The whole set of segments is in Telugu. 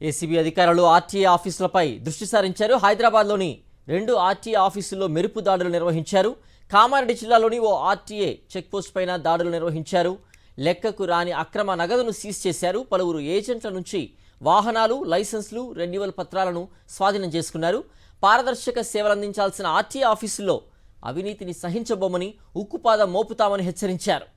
ఏసీబీ అధికారులు ఆర్టీఏ ఆఫీసులపై దృష్టి సారించారు. హైదరాబాద్లోని 2 ఆర్టీఏ ఆఫీసుల్లో మెరుపు దాడులు నిర్వహించారు. కామారెడ్డి జిల్లాలోని ఓ ఆర్టీఏ చెక్పోస్ట్ పైన దాడులు నిర్వహించారు. లెక్కకు రాని అక్రమ నగదును సీజ్ చేశారు. పలువురు ఏజెంట్ల నుంచి వాహనాలు, లైసెన్సులు, రెన్యువల్ పత్రాలను స్వాధీనం చేసుకున్నారు. పారదర్శక సేవలందించాల్సిన ఆర్టీఏ ఆఫీసుల్లో అవినీతిని సహించబోమని, ఉక్కుపాదం మోపుతామని హెచ్చరించారు.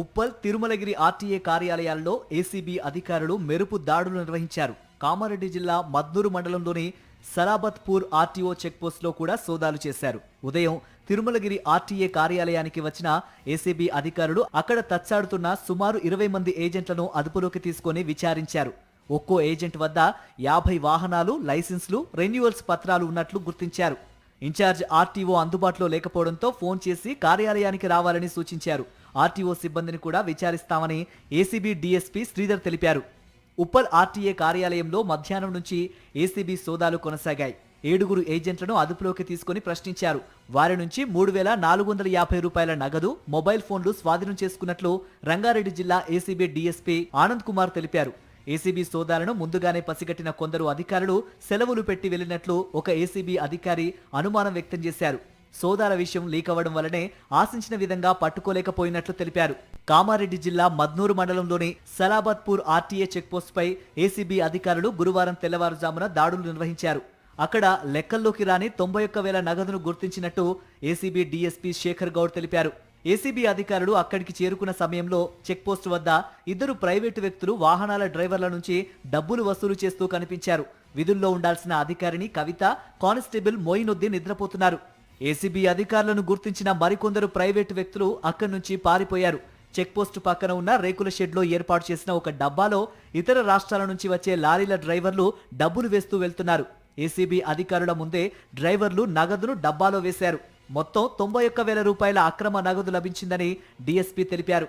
ఉప్పల్, తిరుమలగిరి ఆర్టీఏ కార్యాలయాల్లో ఏసీబీ అధికారులు మెరుపు దాడులు నిర్వహించారు. కామారెడ్డి జిల్లా మద్నూరు మండలంలోని సలాబత్పూర్ ఆర్టీఓ చెక్పోస్ట్లో కూడా సోదాలు చేశారు. ఉదయం తిరుమలగిరి ఆర్టీఏ కార్యాలయానికి వచ్చిన ఏసీబీ అధికారులు అక్కడ తచ్చాడుతున్న సుమారు 20 మంది ఏజెంట్లను అదుపులోకి తీసుకుని విచారించారు. ఒక్కో ఏజెంట్ వద్ద 50 వాహనాలు, లైసెన్సులు, రెన్యువల్స్ పత్రాలు ఉన్నట్లు గుర్తించారు. ఇన్ఛార్జ్ ఆర్టీఓ అందుబాటులో లేకపోవడంతో ఫోన్ చేసి కార్యాలయానికి రావాలని సూచించారు. ఆర్టీఓ సిబ్బందిని కూడా విచారిస్తామని ఏసీబీ డీఎస్పీ శ్రీధర్ తెలిపారు. ఉప్పల్ ఆర్టీఏ కార్యాలయంలో మధ్యాహ్నం నుంచి ఏసీబీ సోదాలు కొనసాగాయి. 7 ఏజెంట్లను అదుపులోకి తీసుకుని ప్రశ్నించారు. వారి నుంచి 3,450 రూపాయల నగదు, మొబైల్ ఫోన్లు స్వాధీనం చేసుకున్నట్లు రంగారెడ్డి జిల్లా ఏసీబీ డీఎస్పీ ఆనంద్ కుమార్ తెలిపారు. ఏసీబీ సోదాలను ముందుగానే పసిగట్టిన కొందరు అధికారులు సెలవులు పెట్టి వెళ్లినట్లు ఒక ఏసీబీ అధికారి అనుమానం వ్యక్తం చేశారు. సోదాల విషయం లీక్ అవ్వడం వల్లనే ఆశించిన విధంగా పట్టుకోలేకపోయినట్లు తెలిపారు. కామారెడ్డి జిల్లా మద్నూరు మండలంలోని సలాబత్పూర్ ఆర్టీఏ చెక్పోస్ట్ పై ఏసీబీ అధికారులు గురువారం తెల్లవారుజామున దాడులు నిర్వహించారు. అక్కడ లెక్కల్లోకి రాని 91,000 నగదును గుర్తించినట్టు ఏసీబీ డీఎస్పీ శేఖర్ గౌడ్ తెలిపారు. ఏసీబీ అధికారులు అక్కడికి చేరుకున్న సమయంలో చెక్పోస్ట్ వద్ద 2 ప్రైవేటు వ్యక్తులు వాహనాల డ్రైవర్ల నుంచి డబ్బులు వసూలు చేస్తూ కనిపించారు. విధుల్లో ఉండాల్సిన అధికారిని కవిత, కానిస్టేబుల్ మోయినుద్దీన్ నిద్రపోతున్నారు. ఏసీబీ అధికారులను గుర్తించిన మరికొందరు ప్రైవేటు వ్యక్తులు అక్కడి నుంచి పారిపోయారు. చెక్పోస్ట్ పక్కన ఉన్న రేకుల షెడ్లో ఏర్పాటు చేసిన ఒక డబ్బాలో ఇతర రాష్ట్రాల నుంచి వచ్చే లారీల డ్రైవర్లు డబ్బులు వేస్తూ వెళ్తున్నారు. ఏసీబీ అధికారుల ముందే డ్రైవర్లు నగదును డబ్బాలో వేశారు. మొత్తం 91,000 రూపాయల అక్రమ నగదు లభించిందని డీఎస్పీ తెలిపారు.